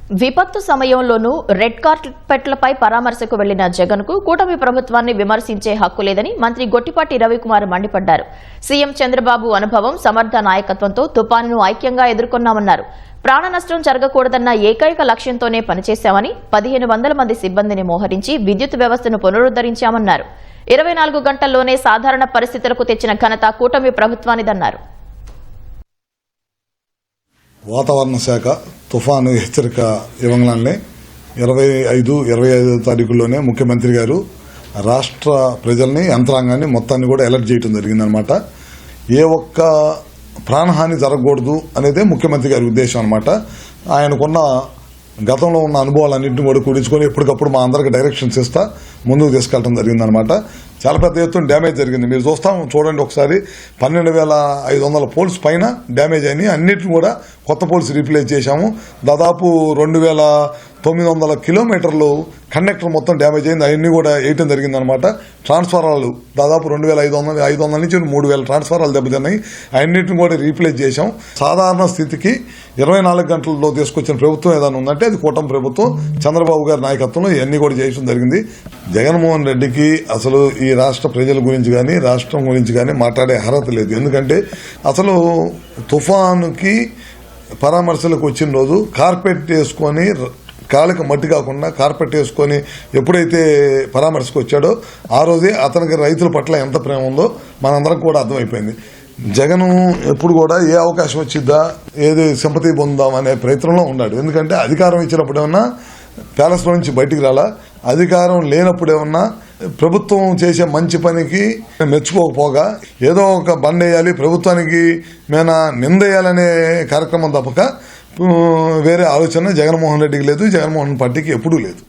విపత్తు సమయంలోనూ రెడ్ కార్పెట్లపై పరామర్శకు వెళ్లిన జగన్ కు కూటమి ప్రభుత్వాన్ని విమర్శించే హక్కు లేదని మంత్రి గొట్టిపాటి రవికుమార్ మండిపడ్డారు. సీఎం చంద్రబాబు అనుభవం, సమర్థ నాయకత్వంతో తుపానును ఐక్యంగా ఎదుర్కొన్నామన్నారు. ప్రాణ నష్టం జరగకూడదన్న ఏకైక లక్ష్యంతోనే పనిచేశామని 1500 మంది సిబ్బందిని మోహరించి విద్యుత్ వ్యవస్థను పునరుద్దరించామన్నారు. 24 గంటల్లోనే సాధారణ పరిస్థితులకు తెచ్చిన ఘనత కూటమి ప్రభుత్వానిదన్నారు. వాతావరణ శాఖ తుఫాను హెచ్చరిక ఇవ్వగానే 25 తారీఖుల్లోనే ముఖ్యమంత్రి గారు రాష్ట్ర ప్రజల్ని, యంత్రాంగాన్ని మొత్తాన్ని కూడా అలర్ట్ చేయడం జరిగిందనమాట. ఏ ఒక్క ప్రాణహాని జరగకూడదు అనేదే ముఖ్యమంత్రి గారి ఉద్దేశం అనమాట. ఆయనకున్న గతంలో ఉన్న అనుభవాలన్నింటినీ కూడా కూడించుకొని ఎప్పటికప్పుడు మా అందరికి డైరెక్షన్స్ ఇస్తా ముందుకు తీసుకెళ్ళడం జరిగిందనమాట. చాలా పెద్ద ఎత్తున డ్యామేజ్ జరిగింది. మీరు చూడండి ఒకసారి 12,500 పోల్స్ పైన డ్యామేజ్ అయినాయి. అన్నిటిని కూడా కొత్త పోల్స్ రీప్లేస్ చేశాము. దాదాపు 2,900 కిలోమీటర్లు కండక్టర్ మొత్తం డ్యామేజ్ అయింది. అవన్నీ కూడా వేయటం జరిగిందనమాట. ట్రాన్స్ఫారాలు దాదాపు 2,500 నుంచి 3,000 ట్రాన్స్ఫారాలు దెబ్బతిన్నాయి. అన్నింటిని కూడా రీప్లేస్ చేశాం. సాధారణ స్థితికి 24 గంటల్లో తీసుకొచ్చిన ప్రభుత్వం ఏదైనా ఉందంటే అది కూటమి ప్రభుత్వం. చంద్రబాబు గారి నాయకత్వంలో ఇవన్నీ కూడా చేయడం జరిగింది. జగన్మోహన్ రెడ్డికి అసలు ఈ రాష్ట్ర ప్రజల గురించి కానీ రాష్ట్రం గురించి కానీ మాట్లాడే అర్హత లేదు. ఎందుకంటే అసలు తుఫానుకి పరామర్శలకు వచ్చిన రోజు కార్పెట్ వేసుకొని, కాళ్ళకి మట్టి కాకుండా కార్పెట్ వేసుకొని ఎప్పుడైతే పరామర్శకు వచ్చాడో ఆ రోజే అతనికి రైతుల పట్ల ఎంత ప్రేమ ఉందో మనందరం కూడా అర్థమైపోయింది. జగన్ ఎప్పుడు కూడా ఏ అవకాశం వచ్చిద్దా, ఏది సింపతి పొందాం అనే ప్రయత్నంలో ఉన్నాడు. ఎందుకంటే అధికారం ఇచ్చినప్పుడు ఏమన్నా ప్యాలెస్లో నుంచి బయటికి రాలా, అధికారం లేనప్పుడు ఏమన్నా ప్రభుత్వం చేసే మంచి పనికి మెచ్చుకోకపోగా ఏదో ఒక బండ్ వేయాలి, ప్రభుత్వానికి మేనా నిందేయాలనే కార్యక్రమం తప్పక వేరే ఆలోచన జగన్మోహన్ రెడ్డికి లేదు, జగన్మోహన్ పార్టీకి ఎప్పుడూ లేదు.